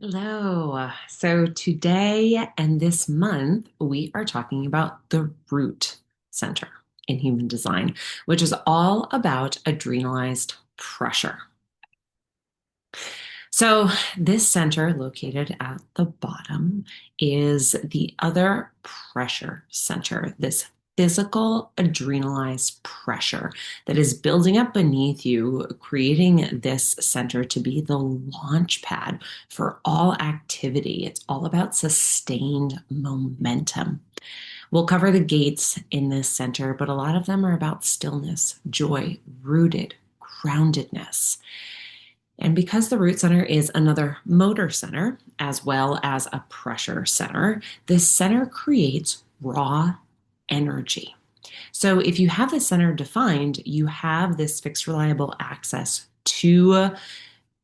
Hello. So today and this month, we are talking about the root center in human design, which is all about adrenalized pressure. So, this center located at the bottom is the other pressure center, this physical adrenalized pressure that is building up beneath you, creating this center to be the launch pad for all activity. It's all about sustained momentum. We'll cover the gates in this center, but a lot of them are about stillness, joy, rooted, groundedness. And because the root center is another motor center as well as a pressure center, this center creates raw energy. So if you have the center defined, you have this fixed, reliable access to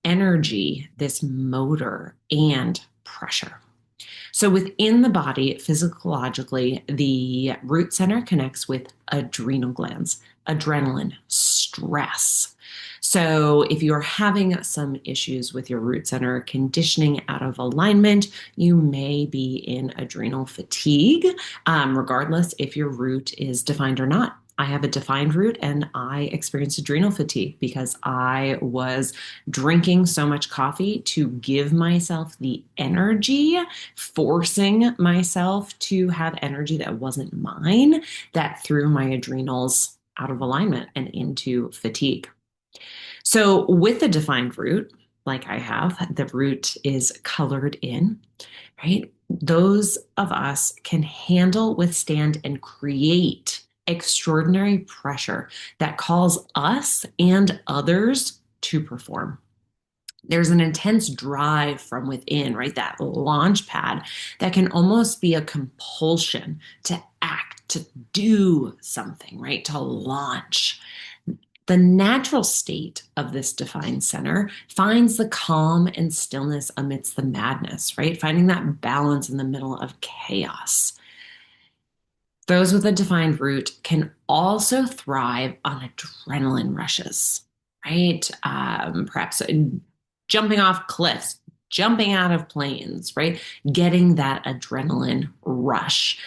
energy, this motor and pressure. So within the body, physiologically, the root center connects with adrenal glands, adrenaline, stress. So if you're having some issues with your root center conditioning out of alignment, you may be in adrenal fatigue, regardless if your root is defined or not. I have a defined root and I experienced adrenal fatigue because I was drinking so much coffee to give myself the energy, forcing myself to have energy that wasn't mine, that threw my adrenals out of alignment and into fatigue. So, with the defined root, like I have, the root is colored in, right? Those of us can handle, withstand, and create extraordinary pressure that calls us and others to perform. There's an intense drive from within, right? That launch pad that can almost be a compulsion to act, to do something, right? To launch. The natural state of this defined center finds the calm and stillness amidst the madness, right? Finding that balance in the middle of chaos. Those with a defined root can also thrive on adrenaline rushes, right? Perhaps jumping off cliffs, jumping out of planes, right? Getting that adrenaline rush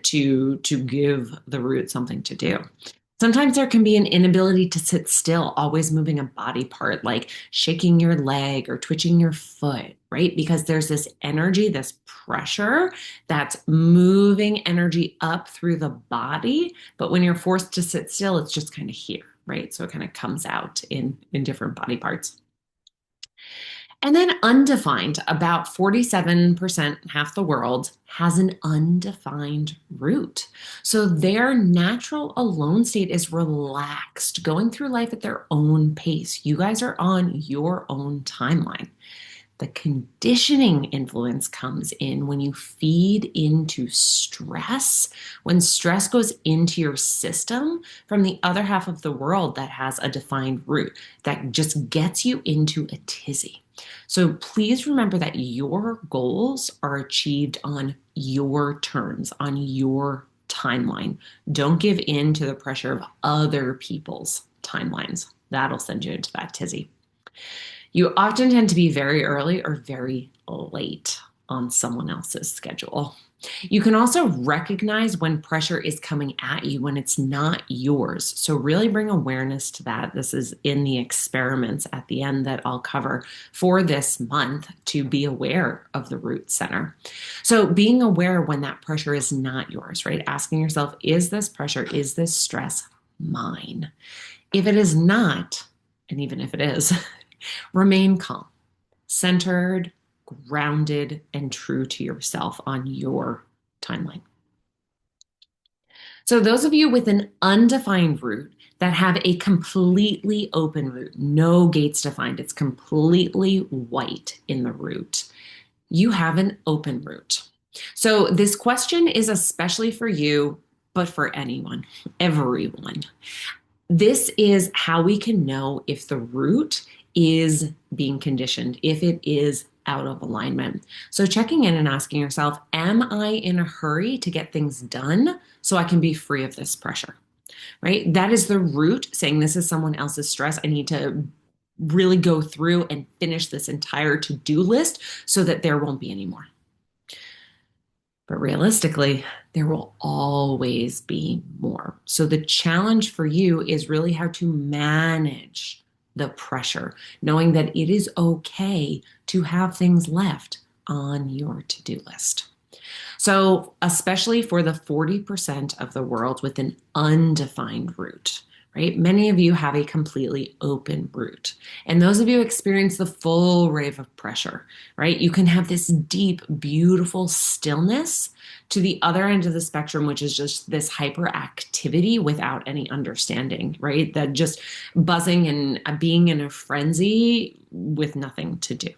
to give the root something to do. Sometimes there can be an inability to sit still, always moving a body part, like shaking your leg or twitching your foot, right? Because there's this energy, this pressure that's moving energy up through the body. But when you're forced to sit still, it's just kind of here, right? So it kind of comes out in different body parts. And then undefined, about 47%, half the world, has an undefined root. So their natural alone state is relaxed, going through life at their own pace. You guys are on your own timeline. The conditioning influence comes in when you feed into stress, when stress goes into your system from the other half of the world that has a defined root that just gets you into a tizzy. So please remember that your goals are achieved on your terms, on your timeline. Don't give in to the pressure of other people's timelines. That'll send you into that tizzy. You often tend to be very early or very late on someone else's schedule. You can also recognize when pressure is coming at you when it's not yours. So, really bring awareness to that. This is in the experiments at the end that I'll cover for this month to be aware of the root center. So, being aware when that pressure is not yours, right? Asking yourself, is this pressure, is this stress mine? If it is not, and even if it is, remain calm, centered, grounded, and true to yourself on your timeline. So, those of you with an undefined root that have a completely open root, no gates defined, it's completely white in the root, you have an open root. So, this question is especially for you, but for anyone, everyone. This is how we can know if the root is being conditioned, if it is out of alignment. So checking in and asking yourself, am I in a hurry to get things done so I can be free of this pressure? Right? That is the root saying this is someone else's stress. I need to really go through and finish this entire to-do list so that there won't be any more. But realistically, there will always be more. So the challenge for you is really how to manage the pressure, knowing that it is okay to have things left on your to-do list. So, especially for the 40% of the world with an undefined route, right? Many of you have a completely open route. And those of you experience the full wave of pressure, right? You can have this deep, beautiful stillness to the other end of the spectrum, which is just this hyperactivity without any understanding, right? That just buzzing and being in a frenzy with nothing to do,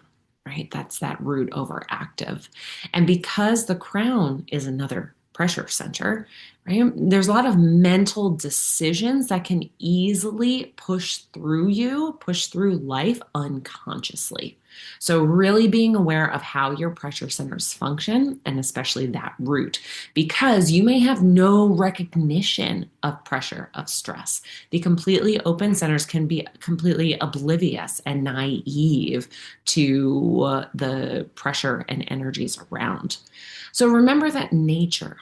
right? That's that root overactive. And because the crown is another pressure center, right? There's a lot of mental decisions that can easily push through life unconsciously. So really being aware of how your pressure centers function, and especially that root, because you may have no recognition of pressure, of stress. The completely open centers can be completely oblivious and naive to the pressure and energies around. So remember that nature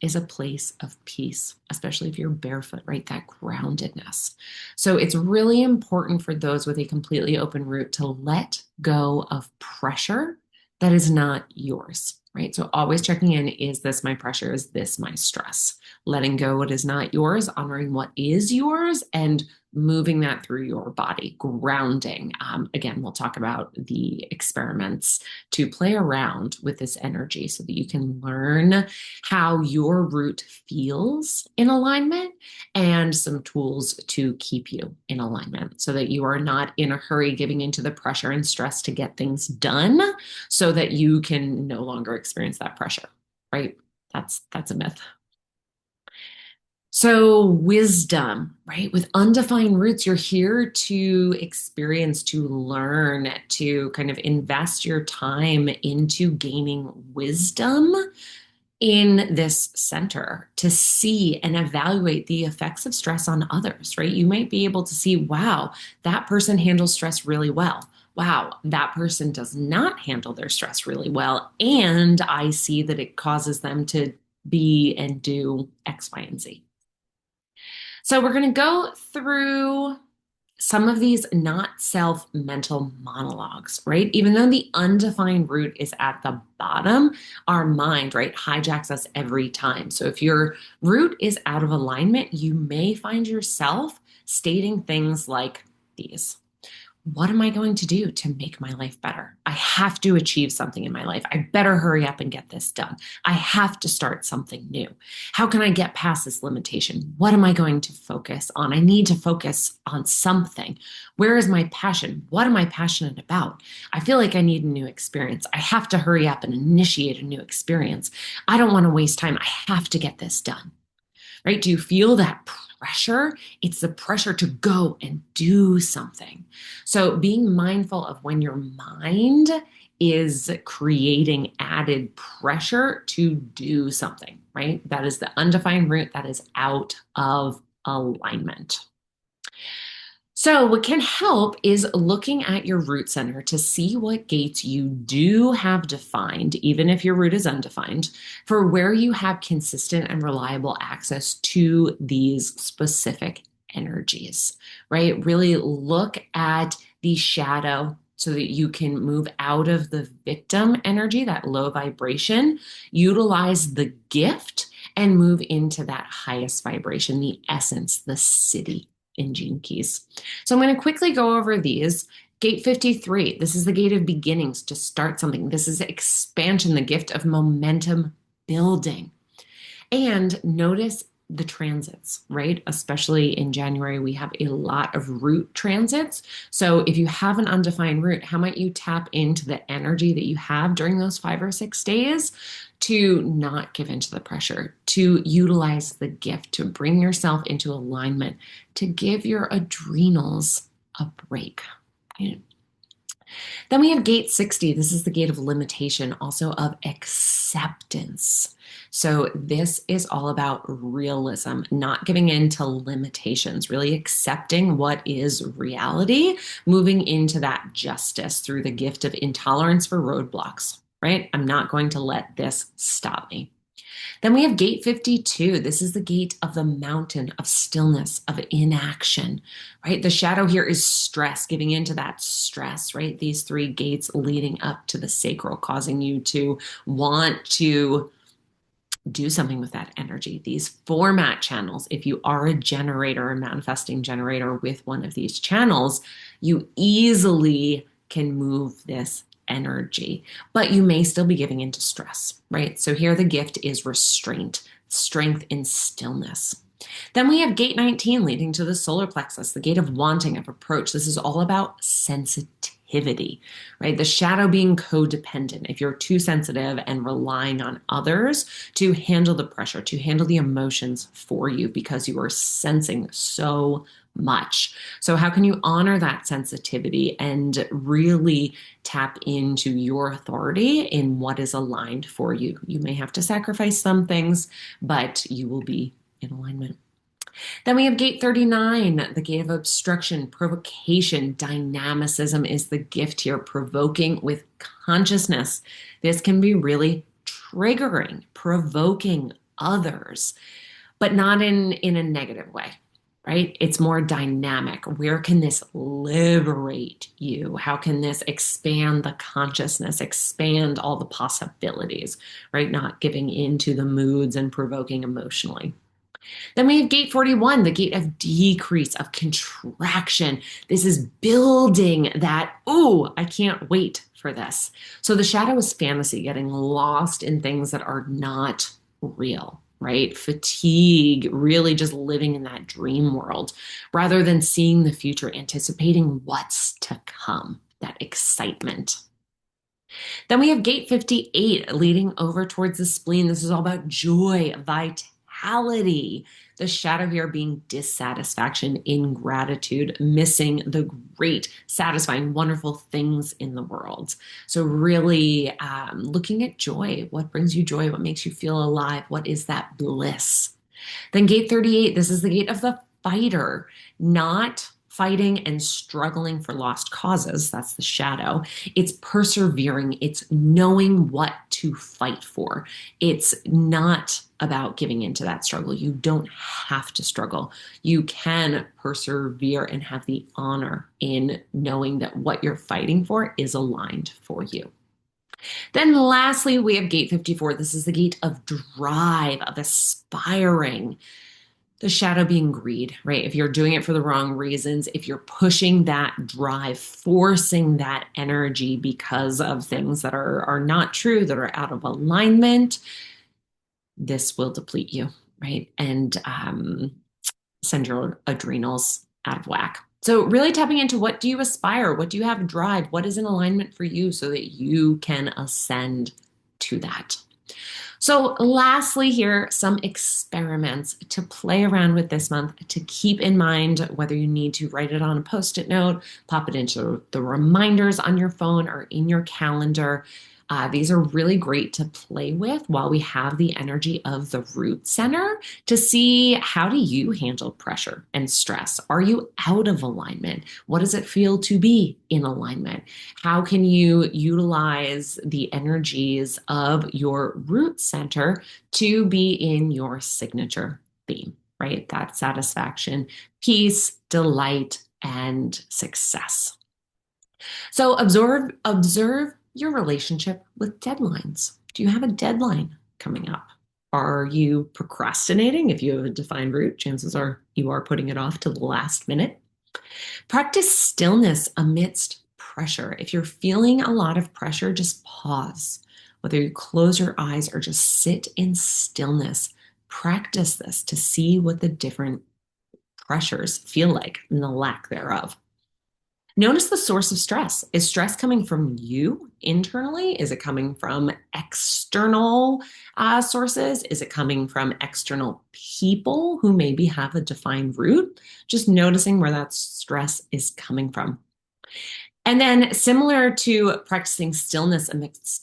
is a place of peace, especially if you're barefoot, right? That groundedness. So it's really important for those with a completely open root to let go of pressure that is not yours, right? So always checking in, is this my pressure? Is this my stress? Letting go what is not yours, honoring what is yours, and moving that through your body, grounding. Again, we'll talk about the experiments to play around with this energy so that you can learn how your root feels in alignment and some tools to keep you in alignment so that you are not in a hurry giving into the pressure and stress to get things done so that you can no longer experience that pressure, right? That's a myth. So, wisdom, right? With undefined roots, you're here to experience, to learn, to kind of invest your time into gaining wisdom in this center to see and evaluate the effects of stress on others, right? You might be able to see, wow, that person handles stress really well. Wow, that person does not handle their stress really well. And I see that it causes them to be and do X, Y, and Z. So we're going to go through some of these not self mental monologues, right? Even though the undefined root is at the bottom, our mind, right, hijacks us every time. So if your root is out of alignment, you may find yourself stating things like these. What am I going to do to make my life better? I have to achieve something in my life. I better hurry up and get this done. I have to start something new. How can I get past this limitation? What am I going to focus on? I need to focus on something. Where is my passion? What am I passionate about? I feel like I need a new experience. I have to hurry up and initiate a new experience. I don't want to waste time. I have to get this done. Right? Do you feel that pressure? It's the pressure to go and do something. So being mindful of when your mind is creating added pressure to do something, right? That is the undefined root that is out of alignment. So, what can help is looking at your root center to see what gates you do have defined, even if your root is undefined, for where you have consistent and reliable access to these specific energies, right? Really look at the shadow so that you can move out of the victim energy, that low vibration, utilize the gift, and move into that highest vibration, the essence, the city in Gene Keys. So I'm going to quickly go over these. Gate 53, this is the gate of beginnings to start something. This is expansion, the gift of momentum building. And notice the transits, right? Especially in January, we have a lot of root transits. So if you have an undefined root, how might you tap into the energy that you have during those 5 or 6 days to not give into the pressure, to utilize the gift, to bring yourself into alignment, to give your adrenals a break. Right? Then we have gate 60. This is the gate of limitation, also of acceptance. acceptance. So this is all about realism, not giving in to limitations, really accepting what is reality, moving into that justice through the gift of intolerance for roadblocks, right? I'm not going to let this stop me. Then we have gate 52. This is the gate of the mountain of stillness, of inaction, right? The shadow here is stress, giving into that stress, right? These three gates leading up to the sacral, causing you to want to do something with that energy. These format channels, if you are a generator, a manifesting generator with one of these channels, you easily can move this energy, but you may still be giving into stress, right? So here the gift is restraint, strength in stillness. Then we have gate 19 leading to the solar plexus, the gate of wanting, of approach. This is all about sensitivity, right? The shadow being codependent. If you're too sensitive and relying on others to handle the pressure, to handle the emotions for you because you are sensing so much. So how can you honor that sensitivity and really tap into your authority in what is aligned for you? You may have to sacrifice some things, but you will be in alignment. Then we have gate 39, the gate of obstruction, provocation, dynamicism is the gift here, provoking with consciousness. This can be really triggering, provoking others, but not in a negative way, right? It's more dynamic. Where can this liberate you? How can this expand the consciousness, expand all the possibilities, right? Not giving into the moods and provoking emotionally. Then we have gate 41, the gate of decrease, of contraction. This is building that, oh, I can't wait for this. So the shadow is fantasy, getting lost in things that are not real, right? Fatigue, really just living in that dream world rather than seeing the future, anticipating what's to come, that excitement. Then we have gate 58 leading over towards the spleen. This is all about joy, vitality. The shadow here being dissatisfaction, ingratitude, missing the great, satisfying, wonderful things in the world. So really looking at joy. What brings you joy? What makes you feel alive? What is that bliss? Then gate 38, this is the gate of the fighter, not fighting and struggling for lost causes. That's the shadow. It's persevering. It's knowing what to fight for. It's not about giving into that struggle. You don't have to struggle. You can persevere and have the honor in knowing that what you're fighting for is aligned for you. Then lastly, we have gate 54. This is the gate of drive, of aspiring. The shadow being greed, right? If you're doing it for the wrong reasons, if you're pushing that drive, forcing that energy because of things that are not true, that are out of alignment, this will deplete you, right? And send your adrenals out of whack. So really tapping into, what do you aspire? What do you have drive? What is in alignment for you so that you can ascend to that? So lastly here, some experiments to play around with this month, to keep in mind, whether you need to write it on a Post-it note, pop it into the reminders on your phone or in your calendar. These are really great to play with while we have the energy of the root center, to see, how do you handle pressure and stress? Are you out of alignment? What does it feel to be in alignment? How can you utilize the energies of your root center to be in your signature theme, right? That satisfaction, peace, delight, and success. So observe your relationship with deadlines. Do you have a deadline coming up? Are you procrastinating? If you have a defined route, chances are you are putting it off to the last minute. Practice stillness amidst pressure. If you're feeling a lot of pressure, just pause. Whether you close your eyes or just sit in stillness, practice this to see what the different pressures feel like and the lack thereof. Notice the source of stress. Is stress coming from you internally? Is it coming from external sources? Is it coming from external people who maybe have a defined route? Just noticing where that stress is coming from. And then, similar to practicing stillness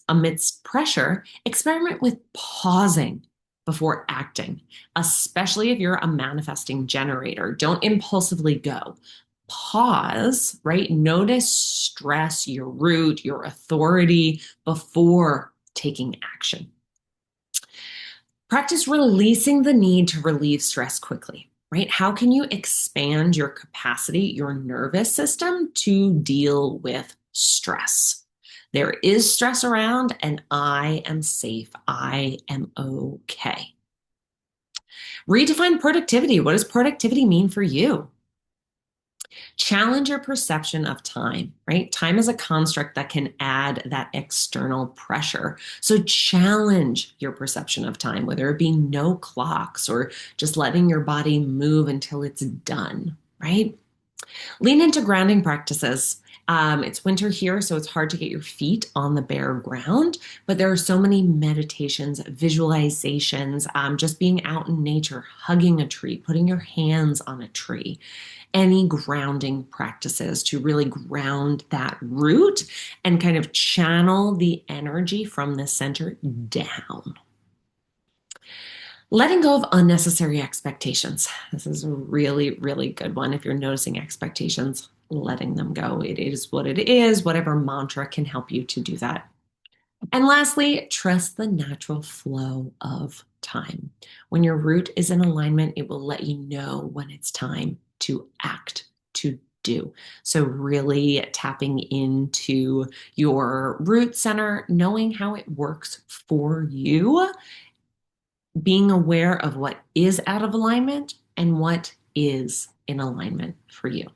amidst pressure, experiment with pausing before acting, especially if you're a manifesting generator. Don't impulsively go. Pause, right? Notice stress, your root, your authority before taking action. Practice releasing the need to relieve stress quickly, right? How can you expand your capacity, your nervous system to deal with stress? There is stress around, and I am safe. I am okay. Redefine productivity. What does productivity mean for you? Challenge your perception of time, right? Time is a construct that can add that external pressure. So challenge your perception of time, whether it be no clocks or just letting your body move until it's done, right? Lean into grounding practices. It's winter here, so it's hard to get your feet on the bare ground, but there are so many meditations, visualizations, just being out in nature, hugging a tree, putting your hands on a tree, any grounding practices to really ground that root and kind of channel the energy from the center down. Letting go of unnecessary expectations. This is a really, really good one. If you're noticing expectations, letting them go. It is what it is. Whatever mantra can help you to do that. And lastly, trust the natural flow of time. When your root is in alignment, it will let you know when it's time to act, to do. So, really tapping into your root center, knowing how it works for you, being aware of what is out of alignment and what is in alignment for you.